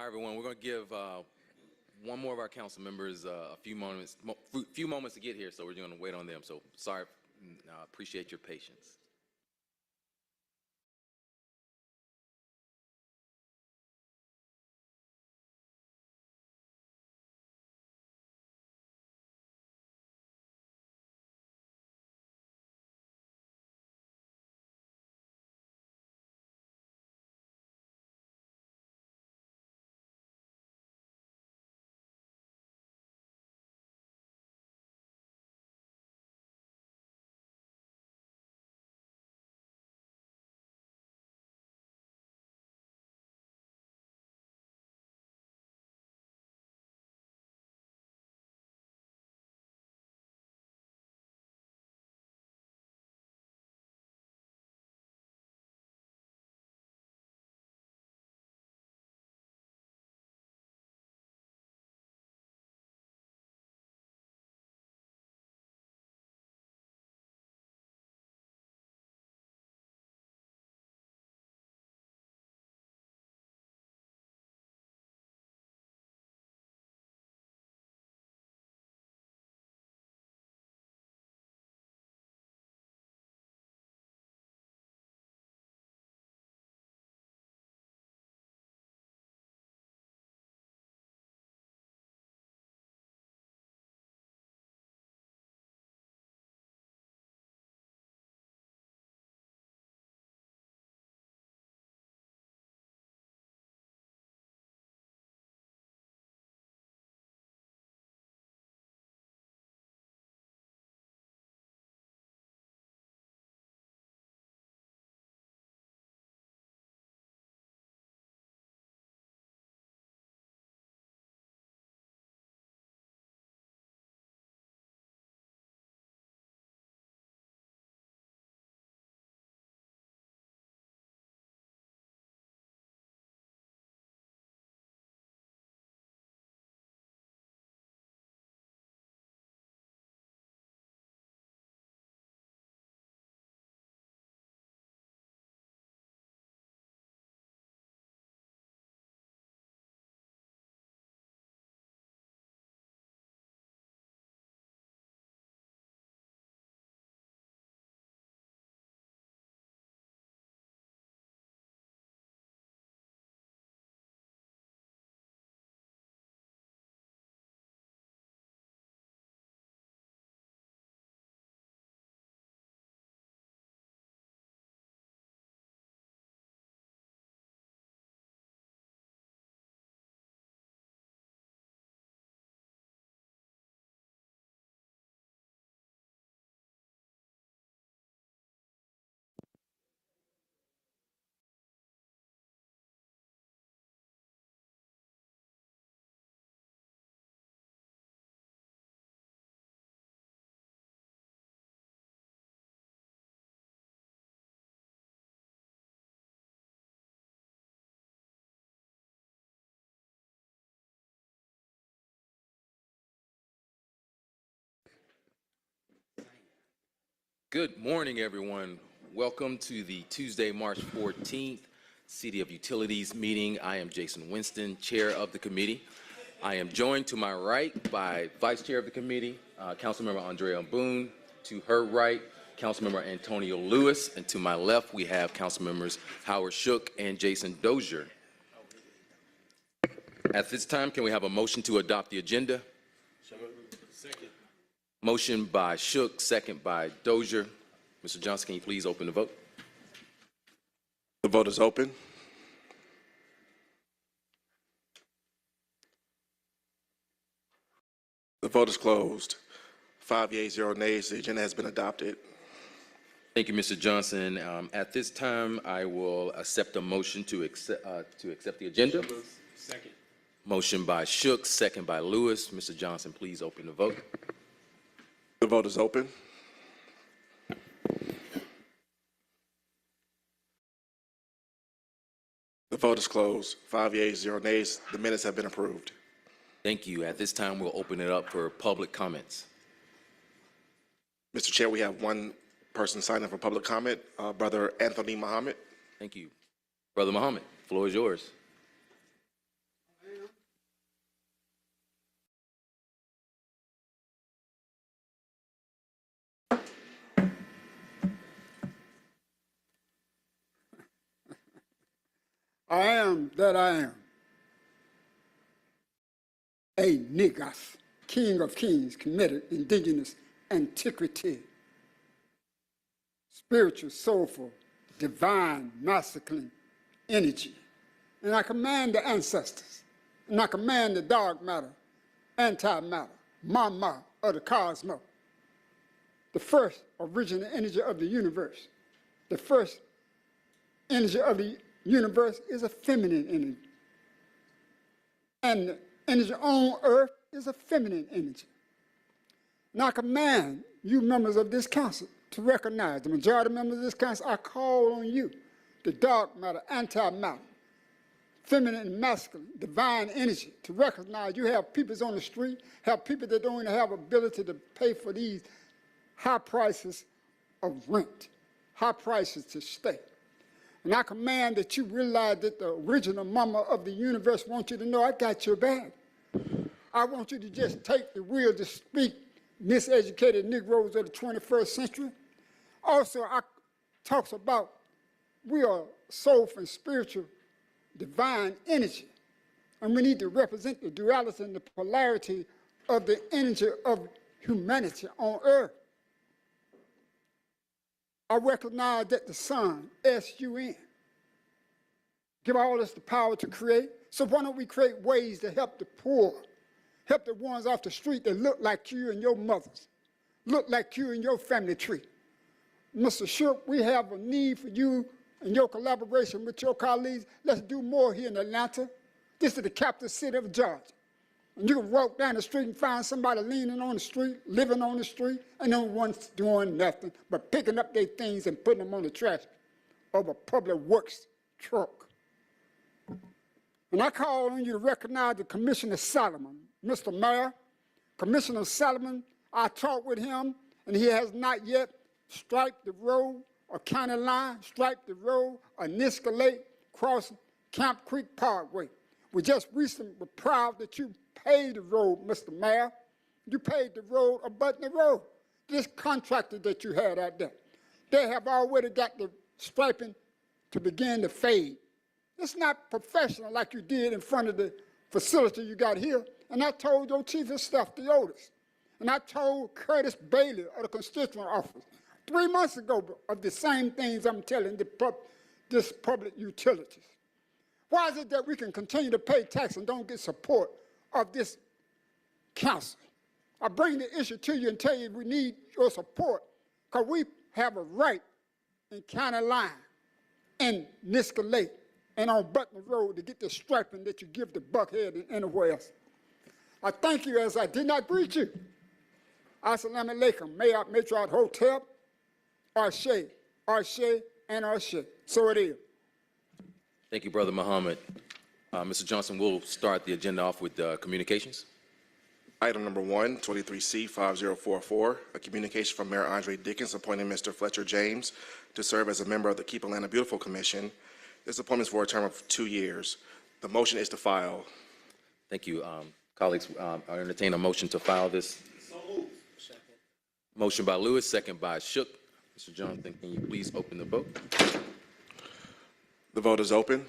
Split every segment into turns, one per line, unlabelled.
Hi, everyone. We're going to give one more of our council members a few moments to get here, so we're going to wait on them. So sorry, appreciate your patience. Good morning, everyone. Welcome to the Tuesday, March 14th City of Utilities meeting. I am Jason Winston, Chair of the committee. I am joined to my right by Vice Chair of the committee, Councilmember Andrea Boone. To her right, Councilmember Antonio Lewis. And to my left, we have Councilmembers Howard Shook and Jason Dozier. At this time, can we have a motion to adopt the agenda? Second. Motion by Shook, second by Dozier. Mr. Johnson, can you please open the vote?
The vote is open. The vote is closed. 5 yeas, 0 nays. The agenda has been adopted.
Thank you, Mr. Johnson. At this time, I will accept a motion to accept the agenda.
Second.
Motion by Shook, second by Lewis. Mr. Johnson, please open the vote.
The vote is open. The vote is closed. 5 yeas, 0 nays. The minutes have been approved.
Thank you. At this time, we'll open it up for public comments.
Mr. Chair, we have one person signed up for public comment, Brother Anthony Muhammad.
Thank you. Brother Muhammad, the floor is yours.
I am that I am. A Negas, King of Kings, committed indigenous antiquity, spiritual, soulful, divine, masculine energy. And I command the ancestors, and I command the dark matter, antimatter, mama of the cosmos, the first original energy of the universe. The first energy of the universe is a feminine energy. And the energy on earth is a feminine energy. Now I command you members of this council to recognize, the majority of members of this council, I call on you, the dark matter, antimatter, feminine and masculine, divine energy, to recognize you have people on the street, have people that don't even have ability to pay for these high prices of rent, high prices to stay. And I command that you realize that the original mama of the universe wants you to know, I got your back. I want you to just take the wheel to speak miseducated Negroes of the 21st century. Also, I talks about we are soulful and spiritual divine energy. And we need to represent the duality and the polarity of the energy of humanity on earth. I recognize that the sun, S-U-N, give all us the power to create. So why don't we create ways to help the poor, help the ones off the street that look like you and your mothers, look like you and your family tree. Mr. Shook, we have a need for you and your collaboration with your colleagues. Let's do more here in Atlanta. This is the capital city of Georgia. And you can walk down the street and find somebody leaning on the street, living on the street, and no one's doing nothing but picking up their things and putting them on the trash of a public works truck. And I call on you to recognize the Commissioner Solomon. Mr. Mayor, Commissioner Solomon, I talked with him, and he has not yet striped the road or county line, striped the road or Niska Lake, crossing Camp Creek Parkway. We just recently were proud that you paid the road, Mr. Mayor. You paid the road or button the road. This contractor that you had out there, they have already got the striping to begin to fade. It's not professional like you did in front of the facility you got here. And I told your chief of staff, Theodis, and I told Curtis Bailey of the constituent office 3 months ago of the same things I'm telling this public utilities. Why is it that we can continue to pay tax and don't get support of this council? I bring the issue to you and tell you we need your support because we have a right in County Line and Niska Lake and on Button Road to get the striping that you give to Buckhead and anywhere else. I thank you as I did not greet you. Assalamu alaikum, Mayor Metro Hotel, Arshay, and Arshay. So it is.
Thank you, Brother Muhammad. Mr. Johnson, we'll start the agenda off with communications.
Item number 1, 23C 5044, a communication from Mayor Andre Dickens appointing Mr. Fletcher James to serve as a member of the Keep Atlanta Beautiful Commission. This appointment is for a term of 2 years. The motion is to file.
Thank you. Colleagues, I entertain a motion to file this. So moved. Motion by Lewis, second by Shook. Mr. Jonathan, can you please open the vote?
The vote is open.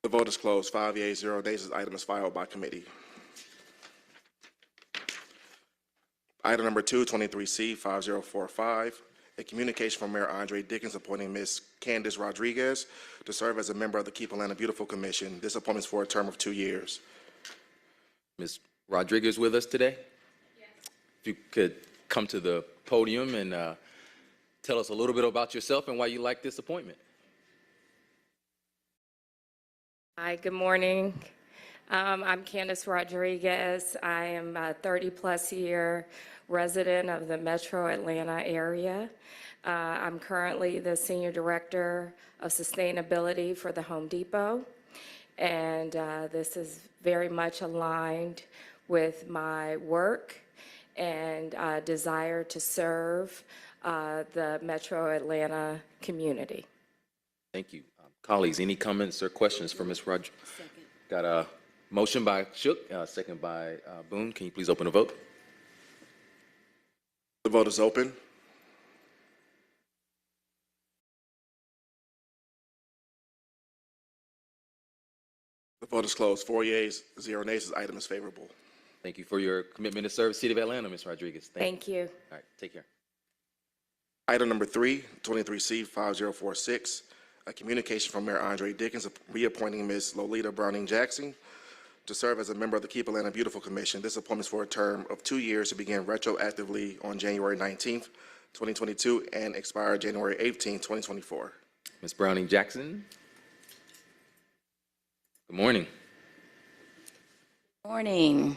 The vote is closed. 5 yeas, 0 nays. This item is filed by committee. Item number 2, 23C 5045, a communication from Mayor Andre Dickens appointing Ms. Candace Rodriguez to serve as a member of the Keep Atlanta Beautiful Commission. This appointment is for a term of 2 years.
Ms. Rodriguez with us today? Yes. If you could come to the podium and tell us a little bit about yourself and why you like this appointment.
Hi, good morning. I'm Candace Rodriguez. I am a 30-plus year resident of the Metro Atlanta area. I'm currently the Senior Director of Sustainability for the Home Depot, and this is very much aligned with my work and desire to serve the Metro Atlanta community.
Thank you. Colleagues, any comments or questions for Ms. Rodriguez? Got a motion by Shook, second by Boone. Can you please open the vote?
The vote is open. Vote is closed. 4 yeas, 0 nays. This item is favorable.
Thank you for your commitment to serve the city of Atlanta, Ms. Rodriguez.
Thank you.
All right, take care.
Item number 3, 23C 5046, a communication from Mayor Andre Dickens reappointing Ms. Lolita Browning Jackson to serve as a member of the Keep Atlanta Beautiful Commission. This appointment is for a term of 2 years to begin retroactively on January 19th, 2022 and expire January 18th, 2024.
Ms. Browning Jackson. Good morning.
Morning.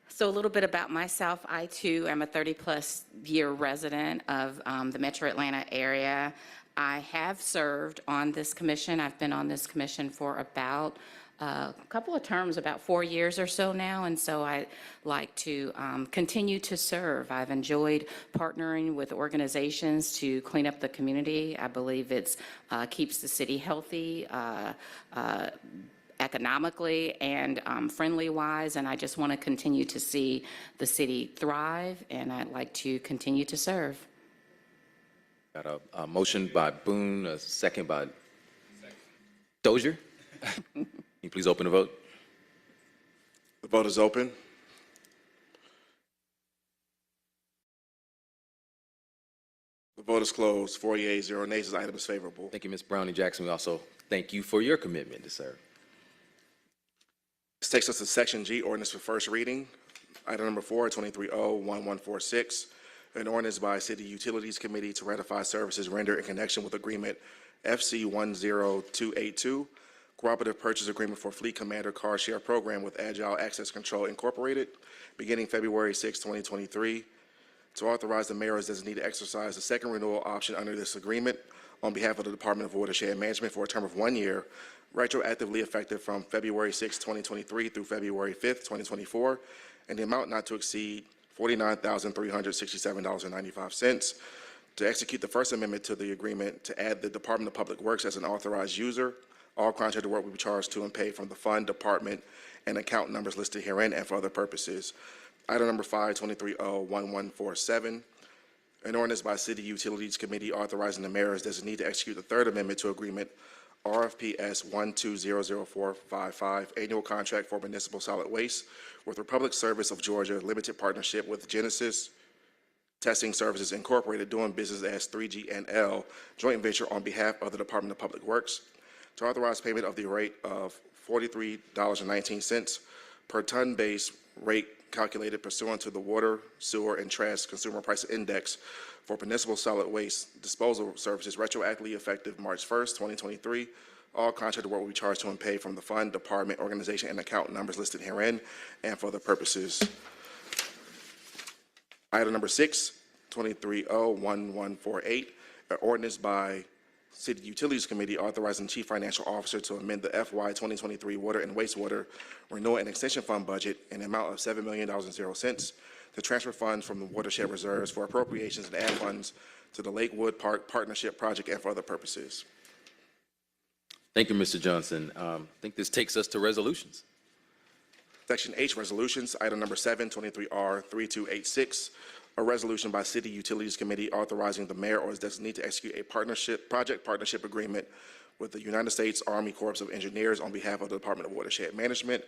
So a little bit about myself. I too am a 30-plus year resident of the Metro Atlanta area. I have served on this commission. I've been on this commission for about a couple of terms, about 4 years or so now, and so I like to continue to serve. I've enjoyed partnering with organizations to clean up the community. I believe it keeps the city healthy, economically and friendly-wise, and I just want to continue to see the city thrive, and I'd like to continue to serve.
Got a motion by Boone, a second by Dozier. Can you please open the vote?
The vote is open. The vote is closed. 4 yeas, 0 nays. This item is favorable.
Thank you, Ms. Browning Jackson. We also thank you for your commitment to serve.
This takes us to Section G, ordinance for first reading. Item number 4, 23O1146, an ordinance by City Utilities Committee to ratify services rendered in connection with agreement FC 10282, cooperative purchase agreement for Fleet Commander Car Share Program with Agile Access Control Incorporated, beginning February 6, 2023, to authorize the mayor as designee to exercise the second renewal option under this agreement on behalf of the Department of Watershed Management for a term of 1 year, retroactively effective from February 6, 2023 through February 5, 2024, and the amount not to exceed $49,367.95. To execute the First Amendment to the agreement to add the Department of Public Works as an authorized user, all contracted work will be charged to and paid from the fund, department, and account numbers listed herein and for other purposes. Item number 5, 23O1147, an ordinance by City Utilities Committee authorizing the mayor as designee to execute the Third Amendment to agreement RFPS 1200455, annual contract for municipal solid waste with Republic Service of Georgia, limited partnership with Genesis Testing Services Incorporated, doing business as 3GNL, joint venture on behalf of the Department of Public Works, to authorize payment of the rate of $43.19 per ton base rate calculated pursuant to the Water, Sewer, and Trash Consumer Price Index for municipal solid waste disposal services retroactively effective March 1st, 2023. All contracted work will be charged to and paid from the fund, department, organization, and account numbers listed herein and for other purposes. Item number 6, 23O1148, an ordinance by City Utilities Committee authorizing Chief Financial Officer to amend the FY 2023 Water and Wastewater Renewal and Extension Fund budget in the amount of $7 million and 0 cents to transfer funds from the watershed reserves for appropriations and add funds to the Lakewood Park Partnership Project and for other purposes.
Thank you, Mr. Johnson. I think this takes us to resolutions.
Section H, resolutions. Item number 7, 23R3286, a resolution by City Utilities Committee authorizing the mayor or his designee to execute a project partnership agreement with the United States Army Corps of Engineers on behalf of the Department of Watershed Management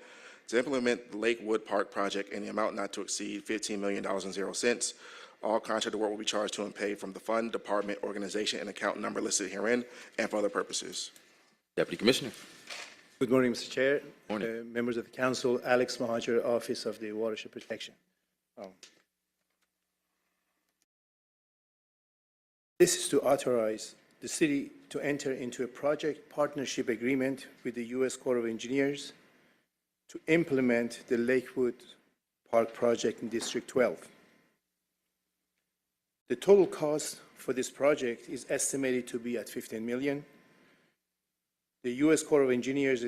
to implement the Lakewood Park project in the amount not to exceed $15 million and 0 cents. All contracted work will be charged to and paid from the fund, department, organization, and account number listed herein and for other purposes.
Deputy Commissioner.
Good morning, Mr. Chair.
Morning.
Members of the Council, Alex Mahajer, Office of the Watershed Protection. This is to authorize the city to enter into a project partnership agreement with the U.S. Corps of Engineers to implement the Lakewood Park project in District 12. The total cost for this project is estimated to be at $15 million. The U.S. Corps of Engineers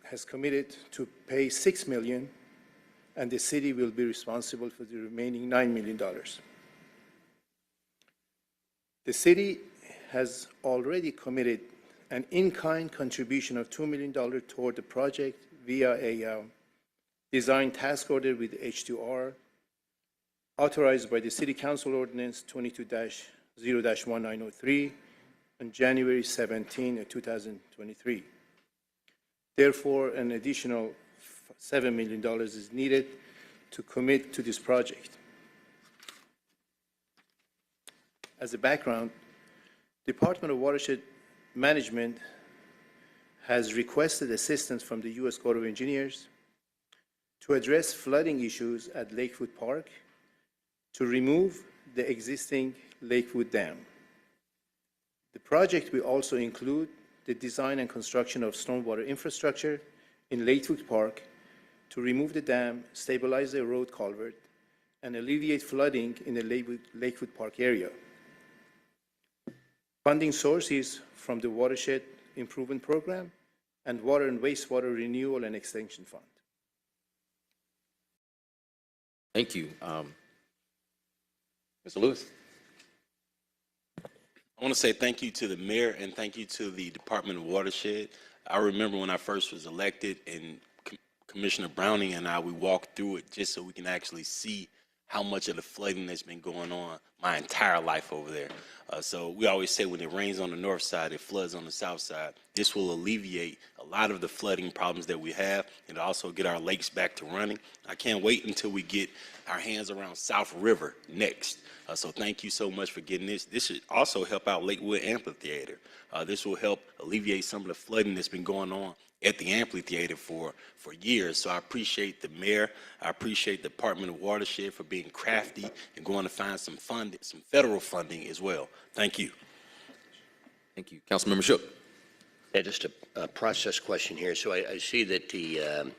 has committed to pay $6 million, and the city will be responsible for the remaining $9 million. The city has already committed an in-kind contribution of $2 million toward the project via a design task order with H2R, authorized by the City Council Ordinance 22-0-1903 on January 17, 2023. Therefore, an additional $7 million is needed to commit to this project. As a background, Department of Watershed Management has requested assistance from the U.S. Corps of Engineers to address flooding issues at Lakewood Park, to remove the existing Lakewood Dam. The project will also include the design and construction of stormwater infrastructure in Lakewood Park to remove the dam, stabilize the road culvert, and alleviate flooding in the Lakewood Park area. Funding sources from the Watershed Improvement Program and Water and Wastewater Renewal and Extension Fund.
Thank you. Mr. Lewis?
I want to say thank you to the mayor and thank you to the Department of Watershed. I remember when I first was elected and Commissioner Browning and I, we walked through it just so we can actually see how much of the flooding that's been going on my entire life over there. So we always say when it rains on the north side, it floods on the south side. This will alleviate a lot of the flooding problems that we have and also get our lakes back to running. I can't wait until we get our hands around South River next. So thank you so much for getting this. This should also help out Lakewood Amphitheater. This will help alleviate some of the flooding that's been going on at the amphitheater for years. So I appreciate the mayor. I appreciate the Department of Watershed for being crafty and going to find some funding, some federal funding as well. Thank you.
Thank you. Councilmember Shook?
Yeah, just a process question here. So I see that the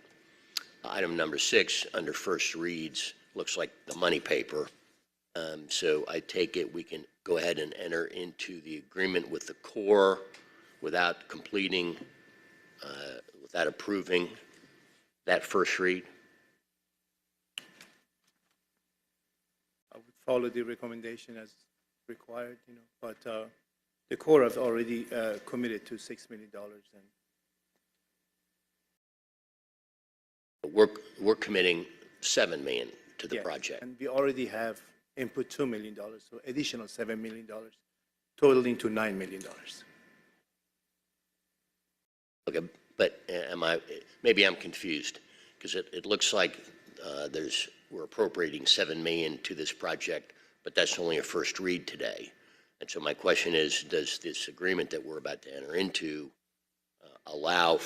item number 6 under first reads looks like the money paper. So I take it we can go ahead and enter into the agreement with the Corps without completing, without approving that first read?
I would follow the recommendation as required, but the Corps has already committed to $6 million. And
We're committing $7 million to the
yes,
project.
and we already have input $2 million, so additional $7 million, totaling to $9 million.
Okay, but maybe I'm confused, because it looks like we're appropriating $7 million to this project, but that's only a first read today. And so my question is, does this agreement that we're about to enter into allow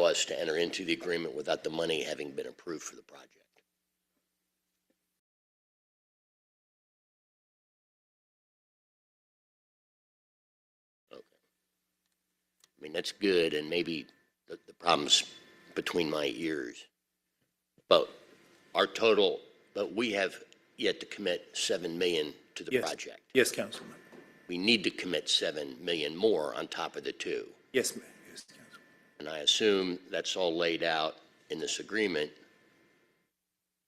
us to enter into the agreement without the money having been approved for the project? Okay. I mean, that's good, and maybe the problem's between my ears. But we have yet to commit $7 million to the
Yes.
project.
Yes, Councilman.
We need to commit $7 million more on top of the 2.
Yes, ma'am. Yes, Councilman.
And I assume that's all laid out in this agreement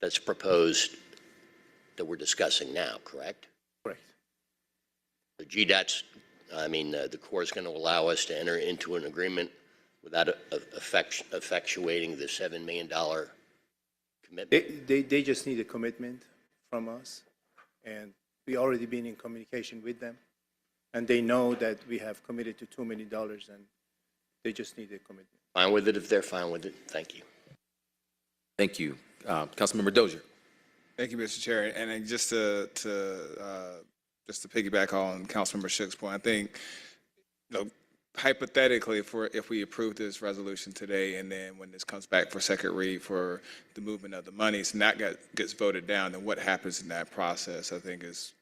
that's proposed that we're discussing now, correct?
Correct.
The the Corps is going to allow us to enter into an agreement without effectuating the $7 million commitment?
They just need a commitment from us, and we already been in communication with them, and they know that we have committed to $2 million, and they just need a commitment.
Fine with it if they're fine with it. Thank you.
Thank you. Councilmember Dozier?
Thank you, Mr. Chair. And then just to piggyback on Councilmember Shook's point, I think, hypothetically, if we approve this resolution today, and then when this comes back for second read for the movement of the monies, and that gets voted down, then what happens in that process, I think, is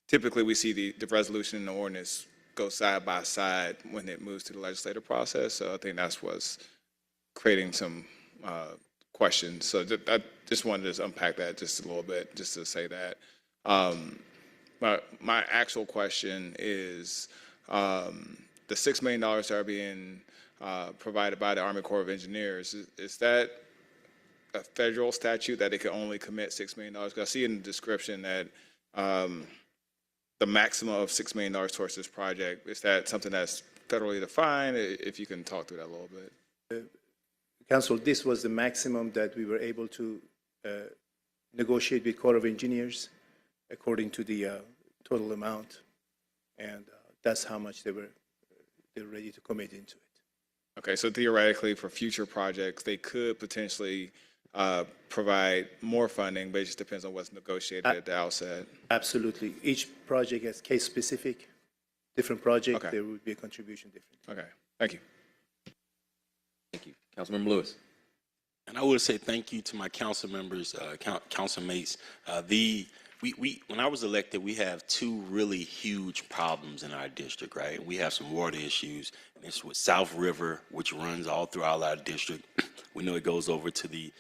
typically we see the resolution and the ordinance go side by side when it moves to the legislative process. So I think that's what's creating some questions. So I just wanted to unpack that just a little bit, just to say that. But my actual question is, the $6 million that are being provided by the Army Corps of Engineers, is that a federal statute that they can only commit $6 million? Because I see in the description that the maximum of $6 million towards this project, is that something that's federally defined? If you can talk through that a little bit.
Council, this was the maximum that we were able to negotiate with Corps of Engineers according to the total amount, and that's how much they were they're ready to commit into it.
Okay, so theoretically, for future projects, they could potentially provide more funding, but it just depends on what's negotiated at the outset.
Absolutely. Each project is case-specific, different project,
Okay.
there would be a contribution different.
Okay, thank you.
Thank you. Councilmember Lewis.
And I would say thank you to my council members, council mates. When I was elected, we have two really huge problems in our district, right? We have some water issues, and it's with South River, which runs all throughout our district. We know it goes over to the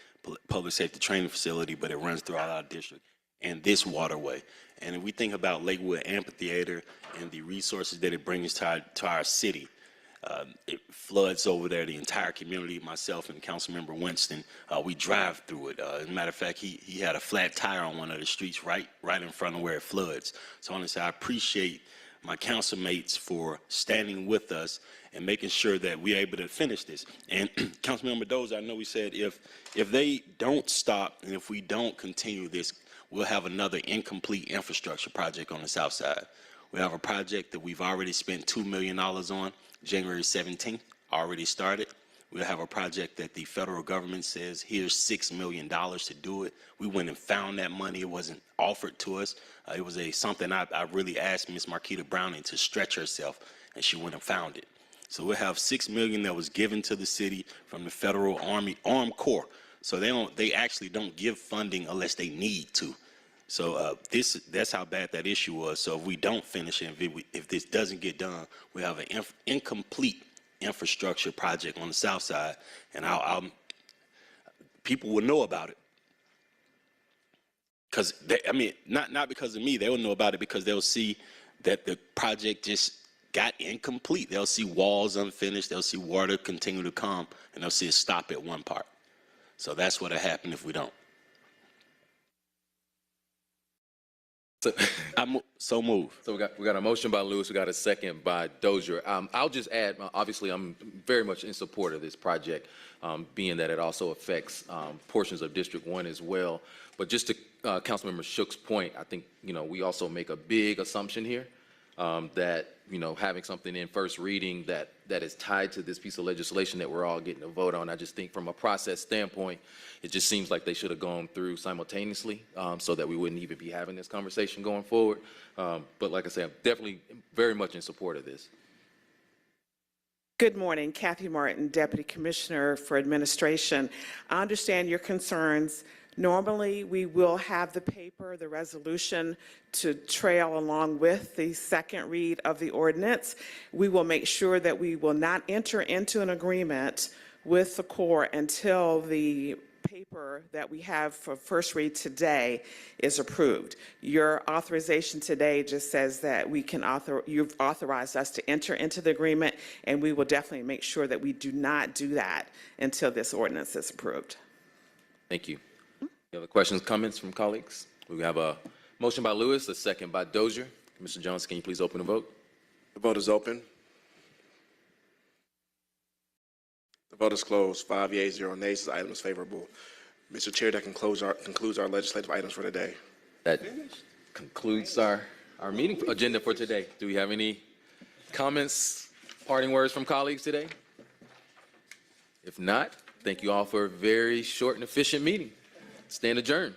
public safety training facility, but it runs throughout our district, and this waterway. And if we think about Lakewood Amphitheater and the resources that it brings to our city, it floods over there, the entire community. Myself and Councilmember Winston, we drive through it. As a matter of fact, he had a flat tire on one of the streets right in front of where it floods. So honestly, I appreciate my council mates for standing with us and making sure that we're able to finish this. And Councilmember Dozer, I know we said if they don't stop and if we don't continue this, we'll have another incomplete infrastructure project on the south side. We have a project that we've already spent $2 million on, January 17th, already started. We'll have a project that the federal government says, here's $6 million to do it. We went and found that money. It wasn't offered to us. It was something I really asked Ms. Marquita Browning to stretch herself, and she went and found it. So we'll have $6 million that was given to the city from the Federal Army Armed Corps. So they actually don't give funding unless they need to. So that's how bad that issue was. So if we don't finish it, if this doesn't get done, we have an incomplete infrastructure project on the south side, and people will know about it. Because not because of me, they will know about it because they'll see that the project just got incomplete. They'll see walls unfinished, they'll see water continue to come, and they'll see it stop at one part. So that's what'll happen if we don't. So move.
So we got a motion by Lewis, we got a second by Dozier. I'll just add, obviously, I'm very much in support of this project, being that it also affects portions of District 1 as well. But just to Councilmember Shook's point, I think, we also make a big assumption here that, having something in first reading that is tied to this piece of legislation that we're all getting a vote on. I just think from a process standpoint, it just seems like they should have gone through simultaneously so that we wouldn't even be having this conversation going forward. But like I said, I'm definitely very much in support of this.
Good morning, Kathy Martin, Deputy Commissioner for Administration. I understand your concerns. Normally, we will have the paper, the resolution, to trail along with the second read of the ordinance. We will make sure that we will not enter into an agreement with the Corps until the paper that we have for first read today is approved. Your authorization today just says that you've authorized us to enter into the agreement, and we will definitely make sure that we do not do that until this ordinance is approved.
Thank you. Any other questions, comments from colleagues? We have a motion by Lewis, a second by Dozier. Mr. Jones, can you please open the vote?
The vote is open. The vote is closed. 5 yeas, 0 nays. The item is favorable. Mr. Chair, that concludes our legislative items for today.
That concludes our meeting agenda for today. Do we have any comments, parting words from colleagues today? If not, thank you all for a very short and efficient meeting. Stand adjourned.